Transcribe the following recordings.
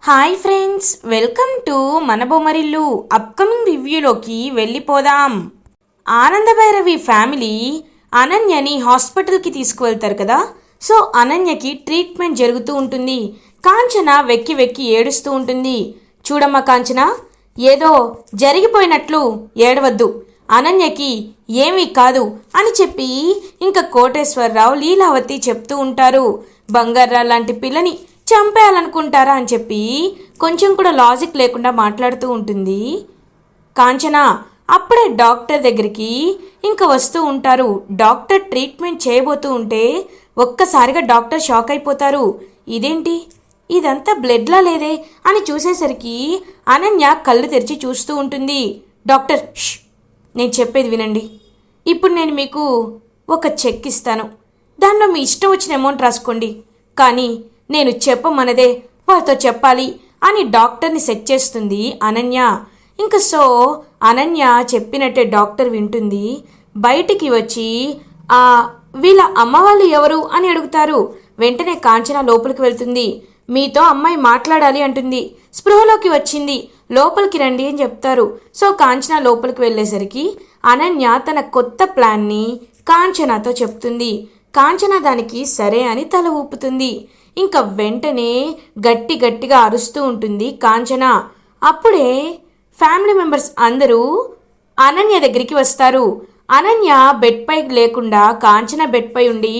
Hi friends, welcome to మన Bommarillu. Upcoming రివ్యూలోకి వెళ్ళిపోదాం. Anandabhairavi family అనన్యని హాస్పిటల్కి తీసుకువెళ్తారు కదా. సో అనన్యకి ట్రీట్మెంట్ జరుగుతూ ఉంటుంది. కాంచన వెక్కి వెక్కి ఏడుస్తూ ఉంటుంది. చూడమ్మా కాంచన, ఏదో జరిగిపోయినట్లు ఏడవద్దు, అనన్యకి ఏమీ కాదు అని చెప్పి ఇంకా కోటేశ్వరరావు లీలావతి చెప్తూ ఉంటారు. బంగారా లాంటి పిల్లని చంపేయాలనుకుంటారా అని చెప్పి కొంచెం కూడా లాజిక్ లేకుండా మాట్లాడుతూ ఉంటుంది కాంచన. అప్పుడే డాక్టర్ దగ్గరికి ఇంకా వస్తూ ఉంటారు. డాక్టర్ ట్రీట్మెంట్ చేయబోతూ ఉంటే ఒక్కసారిగా డాక్టర్ షాక్ అయిపోతారు. ఇదేంటి, ఇదంతా బ్లడ్లా లేదే అని చూసేసరికి అనన్య కళ్ళు తెరిచి చూస్తూ ఉంటుంది. డాక్టర్, నేను చెప్పేది వినండి. ఇప్పుడు నేను మీకు ఒక చెక్ ఇస్తాను, దానిలో మీ ఇష్టం వచ్చిన అమౌంట్ రాసుకోండి, కానీ నేను చెప్పమన్నదే వాళ్ళతో చెప్పాలి అని డాక్టర్ని సెట్ చేస్తుంది అనన్య. ఇంకా సో అనన్య చెప్పినట్టే డాక్టర్ వింటుంది. బయటికి వచ్చి వీళ్ళ అమ్మ వాళ్ళు ఎవరు అని అడుగుతారు. వెంటనే కాంచన లోపలికి వెళ్తుంది. మీతో అమ్మాయి మాట్లాడాలి అంటుంది. స్పృహలోకి వచ్చింది, లోపలికి రండి అని చెప్తారు. సో కాంచన లోపలికి వెళ్ళేసరికి అనన్య తన కొత్త ప్లాన్ని కాంచనతో చెప్తుంది. కాంచన దానికి సరే అని తల ఊపుతుంది. ఇంకా వెంటనే గట్టిగా అరుస్తూ ఉంటుంది కాంచన. అప్పుడే ఫ్యామిలీ మెంబర్స్ అందరూ అనన్య దగ్గరికి వస్తారు. అనన్య బెడ్ పై లేకుండా కాంచన బెడ్ పై ఉండి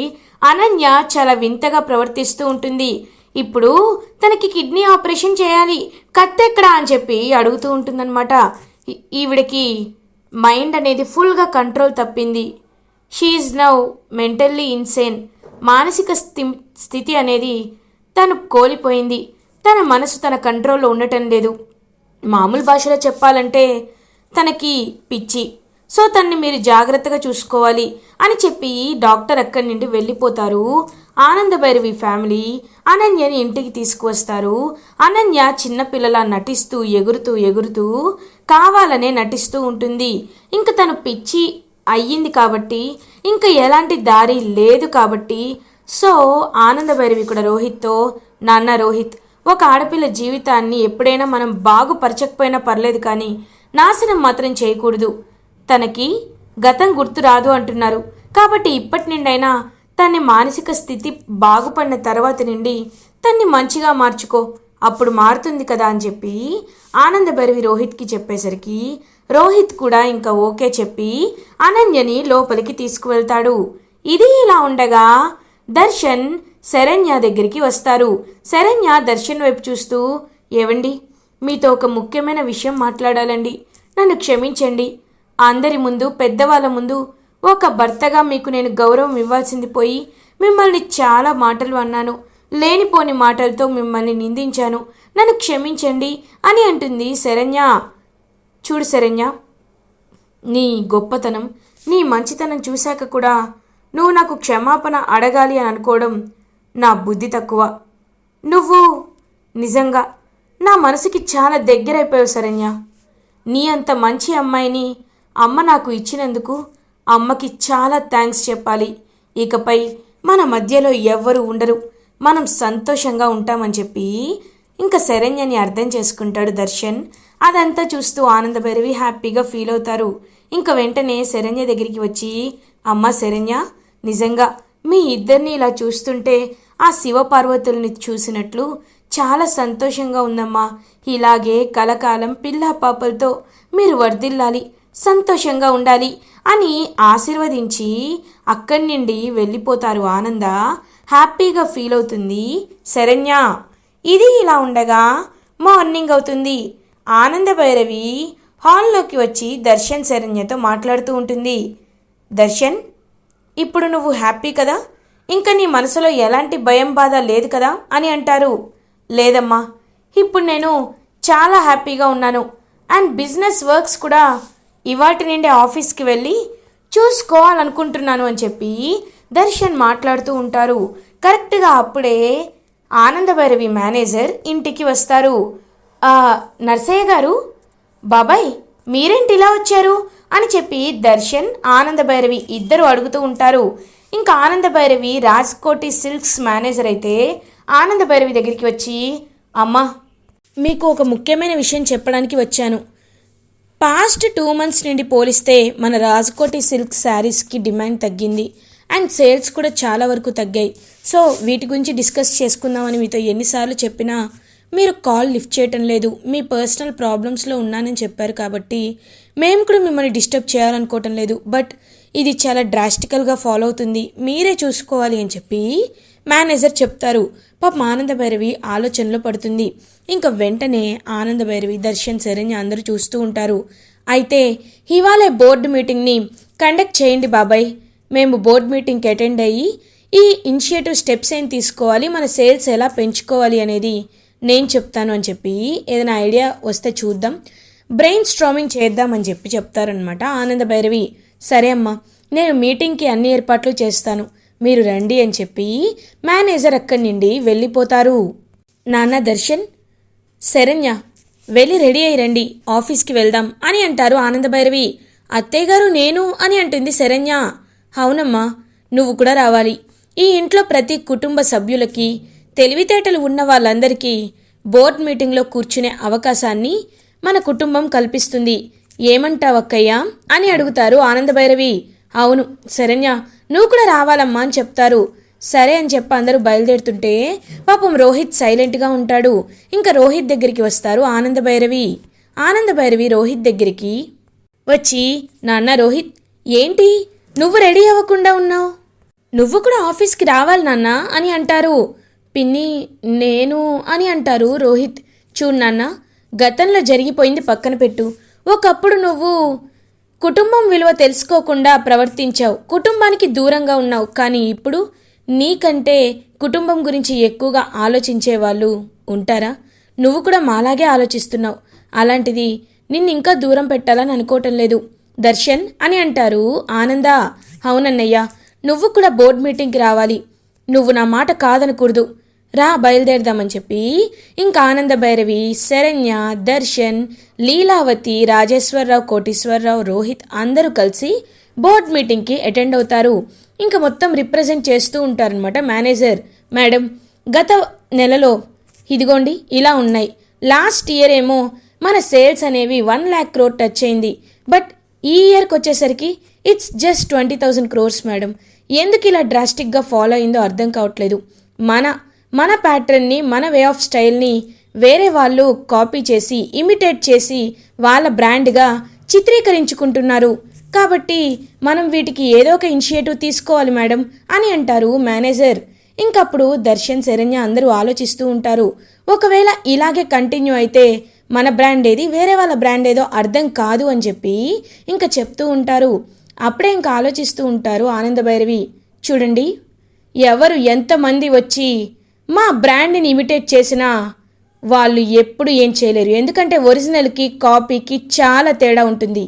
అనన్య చాలా వింతగా ప్రవర్తిస్తూ ఉంటుంది. ఇప్పుడు తనకి కిడ్నీ ఆపరేషన్ చేయాలి, కత్తెక్కడా అని చెప్పి అడుగుతూ ఉంటుందన్నమాట. ఈవిడకి మైండ్ అనేది ఫుల్గా కంట్రోల్ తప్పింది. She now mentally insane. మానసిక స్థితి అనేది తను కోల్పోయింది. తన మనసు తన కంట్రోల్లో ఉండటం లేదు. మామూలు భాషలో చెప్పాలంటే తనకి పిచ్చి. సో తన్ని మీరు జాగ్రత్తగా చూసుకోవాలి అని చెప్పి డాక్టర్ అక్కడి నుండి వెళ్ళిపోతారు. ఆనందభైరవి ఫ్యామిలీ అనన్యని ఇంటికి తీసుకువస్తారు. అనన్య చిన్నపిల్లలా నటిస్తూ ఎగురుతూ కావాలనే నటిస్తూ ఉంటుంది. ఇంక తను పిచ్చి అయ్యింది కాబట్టి ఇంకా ఎలాంటి దారి లేదు కాబట్టి సో ఆనందభైరవి కూడా రోహిత్తో, నాన్న రోహిత్, ఒక ఆడపిల్ల జీవితాన్ని ఎప్పుడైనా మనం బాగుపరచకపోయినా పర్లేదు, కానీ నాశనం మాత్రం చేయకూడదు. తనకి గతం గుర్తు రాదు అంటున్నారు కాబట్టి ఇప్పటి నుండైనా తన మానసిక స్థితి బాగుపడిన తర్వాత నుండి తన్ని మంచిగా మార్చుకో, అప్పుడు మారుతుంది కదా అని చెప్పి ఆనందభైరవి రోహిత్కి చెప్పేసరికి రోహిత్ కూడా ఇంకా ఓకే చెప్పి అనన్యని లోపలికి తీసుకువెళ్తాడు. ఇది ఇలా ఉండగా దర్శన్ శరణ్య దగ్గరికి వస్తారు. శరణ్య దర్శన్ వైపు చూస్తూ, ఏవండి, మీతో ఒక ముఖ్యమైన విషయం మాట్లాడాలండి, నన్ను క్షమించండి. అందరి ముందు, పెద్దవాళ్ళ ముందు ఒక భర్తగా మీకు నేను గౌరవం ఇవ్వాల్సింది పోయి మిమ్మల్ని చాలా మాటలు అన్నాను, లేనిపోని మాటలతో మిమ్మల్ని నిందించాను, నన్ను క్షమించండి అని అంటుంది శరణ్య. చూడు శరణ్య, నీ గొప్పతనం, నీ మంచితనం చూశాక కూడా నువ్వు నాకు క్షమాపణ అడగాలి అని అనుకోవడం నా బుద్ధి తక్కువ. నువ్వు నిజంగా నా మనసుకి చాలా దగ్గరైపోయావు శరణ్య. నీ అంత మంచి అమ్మాయిని అమ్మ నాకు ఇచ్చినందుకు అమ్మకి చాలా థ్యాంక్స్ చెప్పాలి. ఇకపై మన మధ్యలో ఎవ్వరూ ఉండరు, మనం సంతోషంగా ఉంటామని చెప్పి ఇంకా శరణ్యని అర్థం చేసుకుంటాడు దర్శన్. అదంతా చూస్తూ ఆనందభైరవి హ్యాపీగా ఫీల్ అవుతారు. ఇంకా వెంటనే శరణ్య దగ్గరికి వచ్చి, అమ్మ శరణ్య, నిజంగా మీ ఇద్దరిని ఇలా చూస్తుంటే ఆ శివపార్వతుల్ని చూసినట్లు చాలా సంతోషంగా ఉందమ్మా. ఇలాగే కలకాలం పిల్లా పాపలతో మీరు వర్ధిల్లాలి, సంతోషంగా ఉండాలి అని ఆశీర్వదించి అక్కడి నుండి వెళ్ళిపోతారు. ఆనంద హ్యాపీగా ఫీల్ అవుతుంది శరణ్య. ఇది ఇలా ఉండగా మార్నింగ్ అవుతుంది. ఆనందభైరవి హాల్లోకి వచ్చి దర్శన్ శరణ్యతో మాట్లాడుతూ ఉంటుంది. దర్శన్, ఇప్పుడు నువ్వు హ్యాపీ కదా, ఇంకా నీ మనసులో ఎలాంటి భయం బాధ లేదు కదా అని అంటారు. లేదమ్మా, ఇప్పుడు నేను చాలా హ్యాపీగా ఉన్నాను. అండ్ బిజినెస్ వర్క్స్ కూడా ఇవాటి నుండి ఆఫీస్కి వెళ్ళి చూసుకోవాలనుకుంటున్నాను అని చెప్పి దర్శన్ మాట్లాడుతూ ఉంటారు. కరెక్ట్గా అప్పుడే ఆనందభైరవి మేనేజర్ ఇంటికి వస్తారు. నర్సయ్య గారు, బాబాయ్ మీరేంటి ఇలా వచ్చారు అని చెప్పి దర్శన్, ఆనందభైరవి ఇద్దరు అడుగుతూ ఉంటారు. ఇంకా ఆనందభైరవి రాజ్కోటి సిల్క్స్ మేనేజర్ అయితే ఆనందభైరవి దగ్గరికి వచ్చి, అమ్మా మీకు ఒక ముఖ్యమైన విషయం చెప్పడానికి వచ్చాను. పాస్ట్ 2 months నుండి పోలిస్తే మన రాజకోటి సిల్క్ శారీస్కి డిమాండ్ తగ్గింది అండ్ సేల్స్ కూడా చాలా వరకు తగ్గాయి. సో వీటి గురించి డిస్కస్ చేసుకుందామని మీతో ఎన్నిసార్లు చెప్పినా మీరు కాల్ లిఫ్ట్ చేయటం లేదు. మీ పర్సనల్ ప్రాబ్లమ్స్లో ఉన్నానని చెప్పారు కాబట్టి మేము కూడా మిమ్మల్ని డిస్టర్బ్ చేయాలనుకోవటం లేదు. బట్ ఇది చాలా డ్రాస్టికల్గా ఫాలో అవుతుంది, మీరే చూసుకోవాలి అని చెప్పి మేనేజర్ చెప్తారు. పాపం ఆనంద భైరవి ఆలోచనలో పడుతుంది. ఇంకా వెంటనే ఆనంద భైరవి, దర్శన్, శరణ్య అందరూ చూస్తూ ఉంటారు. అయితే ఇవాళ బోర్డు మీటింగ్ని కండక్ట్ చేయండి బాబాయ్, మేము బోర్డు మీటింగ్కి అటెండ్ అయ్యి ఈ ఇనిషియేటివ్ స్టెప్స్ ఏం తీసుకోవాలి, మన సేల్స్ ఎలా పెంచుకోవాలి అనేది నేను చెప్తాను అని చెప్పి ఏదైనా ఐడియా వస్తే చూద్దాం, బ్రెయిన్ స్ట్రామింగ్ చేద్దామని చెప్పి చెప్తారనమాట ఆనంద భైరవి. సరే అమ్మా, నేను మీటింగ్కి అన్ని ఏర్పాట్లు చేస్తాను, మీరు రండి అని చెప్పి మేనేజర్ అక్కడి నుండి వెళ్ళిపోతారు. నాన్న, దర్శన్, శరణ్య వెళ్ళి రెడీ అయ్యి రండి, ఆఫీస్కి వెళ్దాం అని అంటారు ఆనంద భైరవి. అత్తయ్య గారు నేను అని అంటుంది శరణ్య. అవునమ్మా, నువ్వు కూడా రావాలి. ఈ ఇంట్లో ప్రతి కుటుంబ సభ్యులకి, తెలివితేటలు ఉన్న వాళ్ళందరికీ బోర్డ్ మీటింగ్లో కూర్చునే అవకాశాన్ని మన కుటుంబం కల్పిస్తుంది. ఏమంటావక్కయ్యా అని అడుగుతారు ఆనంద భైరవి. అవును శరణ్య, నువ్వు కూడా రావాలమ్మా అని చెప్తారు. సరే అని చెప్పి అందరూ బయలుదేరుతుంటే పాపం రోహిత్ సైలెంట్గా ఉంటాడు. ఇంకా రోహిత్ దగ్గరికి వస్తారు ఆనంద భైరవి. ఆనంద భైరవి రోహిత్ దగ్గరికి వచ్చి, నాన్న రోహిత్, ఏంటి నువ్వు రెడీ అవ్వకుండా ఉన్నావు? నువ్వు కూడా ఆఫీస్కి రావాలి నాన్న అని అంటారు. పిన్ని, నేను అని అంటారు రోహిత్. చూడు నాన్న, గతంలో జరిగిపోయింది పక్కన పెట్టు. ఒకప్పుడు నువ్వు కుటుంబం విలువ తెలుసుకోకుండా ప్రవర్తించావు, కుటుంబానికి దూరంగా ఉన్నావు. కానీ ఇప్పుడు నీకంటే కుటుంబం గురించి ఎక్కువగా ఆలోచించే వాళ్ళు ఉంటారా? నువ్వు కూడా మాలాగే ఆలోచిస్తున్నావు. అలాంటిది నిన్ను ఇంకా దూరం పెట్టాలని అనుకోవటం లేదు దర్శన్ అని అంటారు ఆనంద. అవునన్నయ్య, నువ్వు కూడా బోర్డ్ మీటింగ్కి రావాలి, నువ్వు నా మాట కాదనకూడదు, రా బయలుదేరదామని చెప్పి ఇంకా ఆనంద భైరవి, శరణ్య, దర్శన్, లీలావతి, రాజేశ్వరరావు, కోటీశ్వరరావు, రోహిత్ అందరూ కలిసి బోర్డ్ మీటింగ్కి అటెండ్ అవుతారు. ఇంకా మొత్తం రిప్రజెంట్ చేస్తూ ఉంటారనమాట మేనేజర్. మేడం, గత నెలలో ఇదిగోండి ఇలా ఉన్నాయి. లాస్ట్ ఇయర్ ఏమో మన సేల్స్ అనేవి 1 lakh crore టచ్ అయింది. బట్ ఈ ఇయర్కి వచ్చేసరికి ఇట్స్ జస్ట్ 20,000 crores మేడం. ఎందుకు ఇలా డ్రాస్టిక్గా ఫాలో అయిందో అర్థం కావట్లేదు. మన ప్యాటర్న్ని, మన వే ఆఫ్ స్టైల్ని వేరే వాళ్ళు కాపీ చేసి, ఇమిటేట్ చేసి వాళ్ళ బ్రాండ్గా చిత్రీకరించుకుంటున్నారు. కాబట్టి మనం వీటికి ఏదో ఒక ఇనిషియేటివ్ తీసుకోవాలి మేడం అని అంటారు మేనేజర్. ఇంకప్పుడు దర్శన్, శరణ్య అందరూ ఆలోచిస్తూ ఉంటారు. ఒకవేళ ఇలాగే కంటిన్యూ అయితే మన బ్రాండ్ ఏది, వేరే వాళ్ళ బ్రాండ్ ఏదో అర్థం కాదు అని చెప్పి ఇంకా చెప్తూ ఉంటారు. అప్పుడే ఇంకా ఆలోచిస్తూ ఉంటారు ఆనంద భైరవి. చూడండి, ఎవరు ఎంతమంది వచ్చి మా బ్రాండ్ని ఇమిటేట్ చేసినా వాళ్ళు ఎప్పుడు ఏం చేయలేరు. ఎందుకంటే ఒరిజినల్కి కాపీకి చాలా తేడా ఉంటుంది.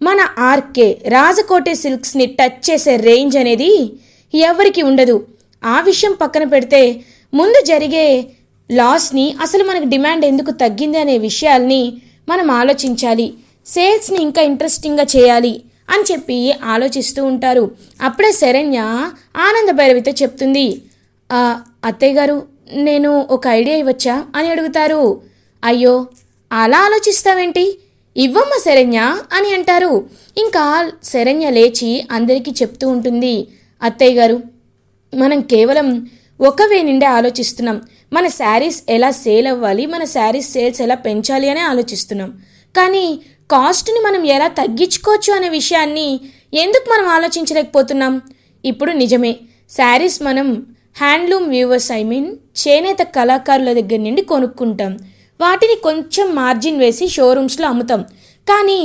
మన ఆర్కే రాజకోటి సిల్క్స్ని టచ్ చేసే రేంజ్ అనేది ఎవరికి ఉండదు. ఆ విషయం పక్కన పెడితే ముందు జరిగే లాస్ని, అసలు మనకు డిమాండ్ ఎందుకు తగ్గింది అనే విషయాల్ని మనం ఆలోచించాలి. సేల్స్ని ఇంకా ఇంట్రెస్టింగ్గా చేయాలి అని చెప్పి ఆలోచిస్తూ ఉంటారు. అప్పుడే శరణ్య ఆనంద భైరవితో చెప్తుంది. అత్తయ్య గారు, నేను ఒక ఐడియా ఇవ్వచ్చా అని అడుగుతారు. అయ్యో, అలా ఆలోచిస్తావేంటి, ఇవ్వమ్మ శరణ్య అని అంటారు. ఇంకా శరణ్య లేచి అందరికీ చెప్తూ ఉంటుంది. అత్తయ్య గారు, మనం కేవలం ఒక వే నుండే ఆలోచిస్తున్నాం. మన శారీస్ ఎలా సేల్ అవ్వాలి, మన శారీస్ సేల్స్ ఎలా పెంచాలి అని ఆలోచిస్తున్నాం. కానీ కాస్ట్ని మనం ఎలా తగ్గించుకోవచ్చు అనే విషయాన్ని ఎందుకు మనం ఆలోచించలేకపోతున్నాం? ఇప్పుడు నిజమే, శారీస్ మనం హ్యాండ్లూమ్ వ్యూవర్స్, చేనేత కళాకారుల దగ్గర నుండి కొనుక్కుంటాం. వాటిని కొంచెం మార్జిన్ వేసి షోరూమ్స్లో అమ్ముతాం. కానీ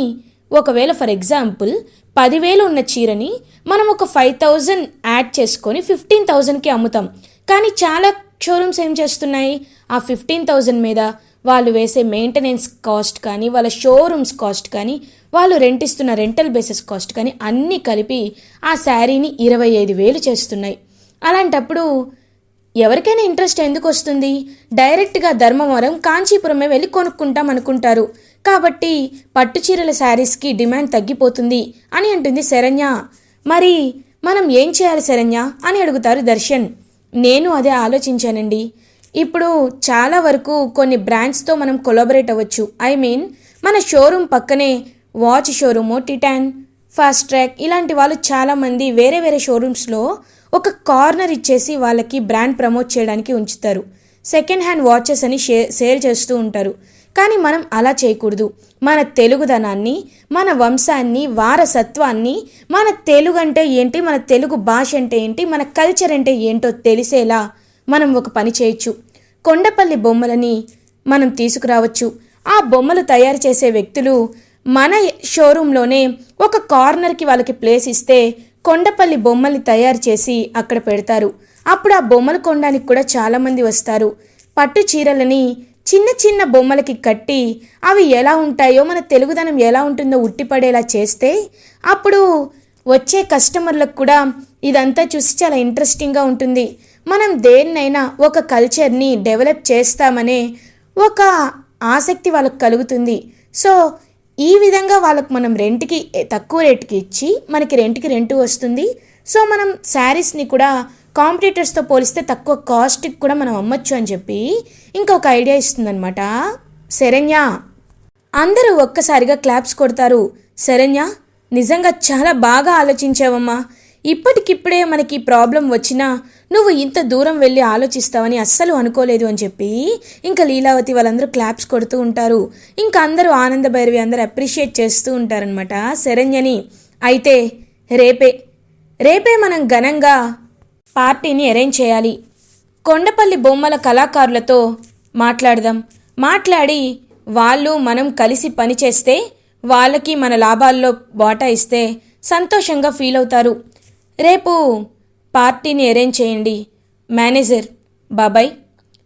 ఒకవేళ ఫర్ ఎగ్జాంపుల్ 10,000 ఉన్న చీరని మనం ఒక 5,000 యాడ్ చేసుకొని 15,000కి అమ్ముతాం. కానీ చాలా షోరూమ్స్ ఏం చేస్తున్నాయి, ఆ 15,000 మీద వాళ్ళు వేసే మెయింటెనెన్స్ కాస్ట్ కానీ, వాళ్ళ షోరూమ్స్ కాస్ట్ కానీ, వాళ్ళు రెంటిస్తున్న రెంటల్ బేసిస్ కాస్ట్ కానీ అన్నీ కలిపి ఆ శారీని 25,000 చేస్తున్నాయి. అలాంటప్పుడు ఎవరికైనా ఇంట్రెస్ట్ ఎందుకు వస్తుంది? డైరెక్ట్గా ధర్మవరం, కాంచీపురమే వెళ్ళి కొనుక్కుంటాం అనుకుంటారు. కాబట్టి పట్టుచీరల శారీస్కి డిమాండ్ తగ్గిపోతుంది అని అంటుంది శరణ్య. మరి మనం ఏం చేయాలి శరణ్య అని అడుగుతారు దర్శన్. నేను అదే ఆలోచించానండి. ఇప్పుడు చాలా వరకు కొన్ని బ్రాండ్స్తో మనం కొలాబరేట్ అవ్వచ్చు. మన షోరూమ్ పక్కనే వాచ్ షోరూము, టిటాన్, ఫాస్ట్ ట్రాక్ ఇలాంటి వాళ్ళు చాలామంది వేరే వేరే షోరూమ్స్లో ఒక కార్నర్ ఇచ్చేసి వాళ్ళకి బ్రాండ్ ప్రమోట్ చేయడానికి ఉంచుతారు. సెకండ్ హ్యాండ్ వాచెస్ అని సేల్ చేస్తూ ఉంటారు. కానీ మనం అలా చేయకూడదు. మన తెలుగుదనాన్ని, మన వంశాన్ని, వారసత్వాన్ని, మన తెలుగు అంటే ఏంటి, మన తెలుగు భాష అంటే ఏంటి, మన కల్చర్ అంటే ఏంటో తెలిసేలా మనం ఒక పని చేయొచ్చు. కొండపల్లి బొమ్మలని మనం తీసుకురావచ్చు. ఆ బొమ్మలు తయారు చేసే వ్యక్తులు మన షోరూంలోనే ఒక కార్నర్కి వాళ్ళకి ప్లేస్ ఇస్తే కొండపల్లి బొమ్మల్ని తయారు చేసి అక్కడ పెడతారు. అప్పుడు ఆ బొమ్మలు కొనడానికి కూడా చాలామంది వస్తారు. పట్టు చీరలని చిన్న చిన్న బొమ్మలకి కట్టి అవి ఎలా ఉంటాయో, మన తెలుగుదనం ఎలా ఉంటుందో ఉట్టిపడేలా చేస్తే అప్పుడు వచ్చే కస్టమర్లకు కూడా ఇదంతా చూసి చాలా ఇంట్రెస్టింగ్గా ఉంటుంది. మనం దేన్నైనా ఒక కల్చర్ని డెవలప్ చేస్తామనే ఒక ఆసక్తి వాళ్ళకు కలుగుతుంది. సో ఈ విధంగా వాళ్ళకు మనం రెంట్కి తక్కువ రేటుకి ఇచ్చి మనకి రెంట్ వస్తుంది. సో మనం శారీస్ని కూడా కాంపిటీటర్స్తో పోలిస్తే తక్కువ కాస్ట్కి కూడా మనం అమ్మచ్చు అని చెప్పి ఇంకొక ఐడియా ఇస్తుందన్నమాట శరణ్య. అందరూ ఒక్కసారిగా క్లాప్స్ కొడతారు. శరణ్య, నిజంగా చాలా బాగా ఆలోచించావమ్మా. ఇప్పటికిప్పుడే మనకి ప్రాబ్లం వచ్చినా నువ్వు ఇంత దూరం వెళ్ళి ఆలోచిస్తావని అస్సలు అనుకోలేదు అని చెప్పి ఇంకా లీలావతి వాళ్ళందరూ క్లాప్స్ కొడుతూ ఉంటారు. ఇంకా అందరూ ఆనంద భైరవి అందరూ అప్రిషియేట్ చేస్తూ ఉంటారనమాట శరణ్యని. అయితే రేపే మనం ఘనంగా పార్టీని అరేంజ్ చేయాలి. కొండపల్లి బొమ్మల కళాకారులతో మాట్లాడి వాళ్ళు మనం కలిసి పని చేస్తే వాళ్ళకి మన లాభాల్లో వాటా ఇస్తే సంతోషంగా ఫీల్ అవుతారు. రేపు పార్టీని అరేంజ్ చేయండి. మేనేజర్ బాబాయ్,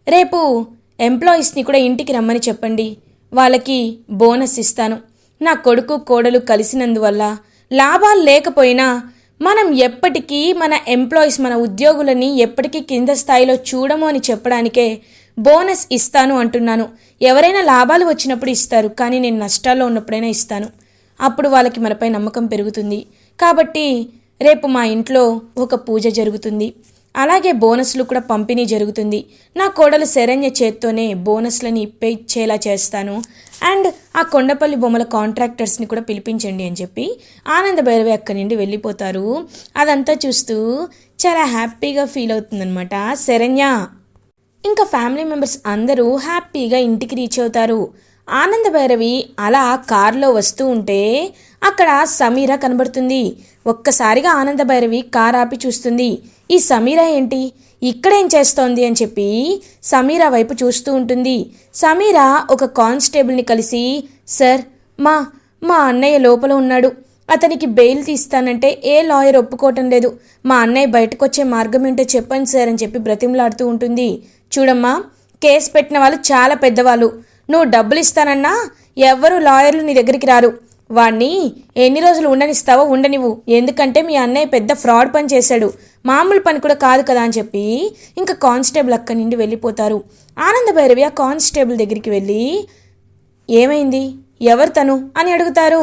రేపు ఎంప్లాయీస్ని కూడా ఇంటికి రమ్మని చెప్పండి. వాళ్ళకి బోనస్ ఇస్తాను. నా కొడుకు కోడలు కలిసినందువల్ల లాభాలు లేకపోయినా మనం ఎప్పటికీ మన ఎంప్లాయీస్, మన ఉద్యోగులని ఎప్పటికీ కింద స్థాయిలో చూడము అని చెప్పడానికే బోనస్ ఇస్తాను అంటున్నాను. ఎవరైనా లాభాలు వచ్చినప్పుడు ఇస్తారు, కానీ నేను నష్టాల్లో ఉన్నప్పుడైనా ఇస్తాను. అప్పుడు వాళ్ళకి మనపై నమ్మకం పెరుగుతుంది. కాబట్టి రేపు మా ఇంట్లో ఒక పూజ జరుగుతుంది. అలాగే బోనస్లు కూడా పంపిణీ జరుగుతుంది. నా కోడలు శరణ్య చేత్తోనే బోనస్లని ఇచ్చేలా చేస్తాను. అండ్ ఆ కొండపల్లి బొమ్మల కాంట్రాక్టర్స్ని కూడా పిలిపించండి అని చెప్పి ఆనంద భైరవి అక్కడి నుండి వెళ్ళిపోతారు. అదంతా చూస్తూ చాలా హ్యాపీగా ఫీల్ అవుతుందన్నమాట శరణ్య. ఇంకా ఫ్యామిలీ మెంబర్స్ అందరూ హ్యాపీగా ఇంటికి రీచ్ అవుతారు. ఆనంద భైరవి అలా కారులో వస్తూ ఉంటే అక్కడ సమీర కనబడుతుంది. ఒక్కసారిగా ఆనంద భైరవి కార్ ఆపి చూస్తుంది. ఈ సమీర ఏంటి ఇక్కడేం చేస్తోంది అని చెప్పి సమీర వైపు చూస్తూ ఉంటుంది. సమీర ఒక కానిస్టేబుల్ని కలిసి, సార్, మా అన్నయ్య లోపల ఉన్నాడు. అతనికి బెయిల్ తీస్తానంటే ఏ లాయర్ ఒప్పుకోవటం లేదు. మా అన్నయ్య బయటకు వచ్చే మార్గం ఏంటో చెప్పండి సార్ అని చెప్పి బ్రతిమలాడుతూ ఉంటుంది. చూడమ్మా, కేసు పెట్టిన వాళ్ళు చాలా పెద్దవాళ్ళు. నువ్వు డబ్బులు ఇస్తానన్నా ఎవ్వరూ లాయర్లు నీ దగ్గరికి రారు. వాణ్ణి ఎన్ని రోజులు ఉండనిస్తావో ఉండనివ్వు. ఎందుకంటే మీ అన్నయ్య పెద్ద ఫ్రాడ్ పని చేశాడు. మామూలు పని కూడా కాదు కదా అని చెప్పి ఇంకా కానిస్టేబుల్ అక్కడి నుండి వెళ్ళిపోతారు. ఆనంద భైరవి ఆ కానిస్టేబుల్ దగ్గరికి వెళ్ళి, ఏమైంది, ఎవరు తను అని అడుగుతారు.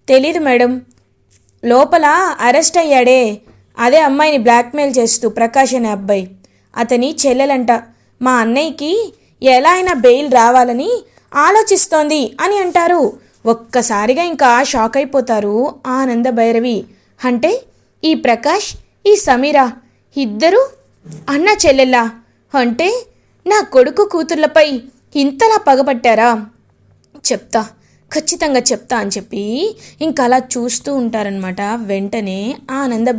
తెలీదు మేడం, లోపల అరెస్ట్ అయ్యాడే, అదే అమ్మాయిని బ్లాక్మెయిల్ చేస్తూ ప్రకాష్ అనే అబ్బాయి, అతని చెల్లెలంట. మా అన్నయ్యకి ఎలా అయినా బెయిల్ రావాలని ఆలోచిస్తోంది అని అంటారు. ఒక్కసారిగా ఇంకా షాక్ అయిపోతారు ఆనంద భైరవి. అంటే ఈ ప్రకాష్, ఈ సమీర ఇద్దరు అన్న చెల్లెల్లా? అంటే నా కొడుకు కూతుర్లపై ఇంతలా పగబట్టారా? ఖచ్చితంగా చెప్తా అని చెప్పి ఇంకా అలా చూస్తూ ఉంటారనమాట. వెంటనే ఆనంద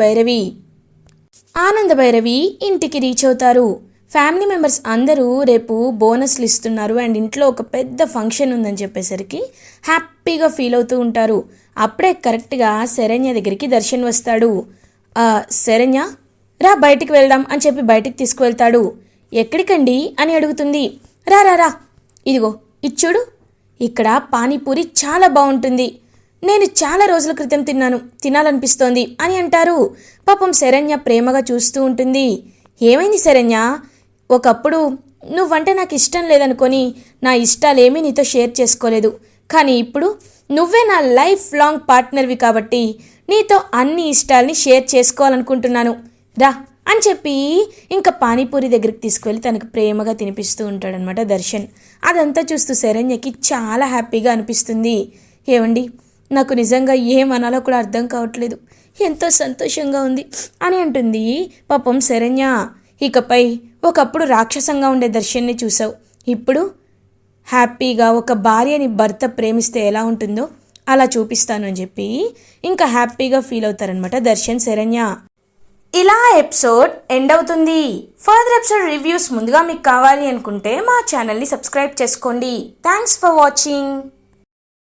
భైరవి ఇంటికి రీచ్ అవుతారు. ఫ్యామిలీ మెంబర్స్ అందరూ రేపు బోనస్లు ఇస్తున్నారు అండ్ ఇంట్లో ఒక పెద్ద ఫంక్షన్ ఉందని చెప్పేసరికి హ్యాపీగా ఫీల్ అవుతూ ఉంటారు. అప్పుడే కరెక్ట్గా శరణ్య దగ్గరికి దర్శన్ వస్తాడు. శరణ్య, రా బయటికి వెళ్దాం అని చెప్పి బయటికి తీసుకువెళ్తాడు. ఎక్కడికండి అని అడుగుతుంది. రా, ఇదిగో ఇచ్చుడు, ఇక్కడ పానీపూరి చాలా బాగుంటుంది. నేను చాలా రోజుల క్రితం తినాలనిపిస్తోంది అని అంటారు. పాపం శరణ్య ప్రేమగా చూస్తూ ఉంటుంది. ఏమైంది శరణ్య, ఒకప్పుడు నువ్వంటే నాకు ఇష్టం లేదనుకొని నా ఇష్టాలేమీ నీతో షేర్ చేసుకోలేదు. కానీ ఇప్పుడు నువ్వే నా లైఫ్ లాంగ్ పార్ట్నర్వి కాబట్టి నీతో అన్ని ఇష్టాలని షేర్ చేసుకోవాలనుకుంటున్నాను. రా అని చెప్పి ఇంకా పానీపూరి దగ్గరికి తీసుకువెళ్ళి తనకు ప్రేమగా తినిపిస్తూ ఉంటాడనమాట దర్శన్. అదంతా చూస్తూ శరణ్యకి చాలా హ్యాపీగా అనిపిస్తుంది. ఏమండి, నాకు నిజంగా ఏమనాలో కూడా అర్థం కావట్లేదు, ఎంతో సంతోషంగా ఉంది అని అంటుంది పాపం శరణ్య. ఇకపై ఒకప్పుడు రాక్షసంగా ఉండే దర్శన్ని చూసావు, ఇప్పుడు హ్యాపీగా ఒక భార్యని భర్త ప్రేమిస్తే ఎలా ఉంటుందో అలా చూపిస్తాను అని చెప్పి ఇంకా హ్యాపీగా ఫీల్ అవుతారనమాట దర్శన్ శరణ్య. ఇలా ఎపిసోడ్ ఎండ్ అవుతుంది. ఫర్దర్ ఎపిసోడ్ రివ్యూస్ ముందుగా మీకు కావాలి అనుకుంటే మా ఛానల్ని సబ్స్క్రైబ్ చేసుకోండి. Thanks for watching.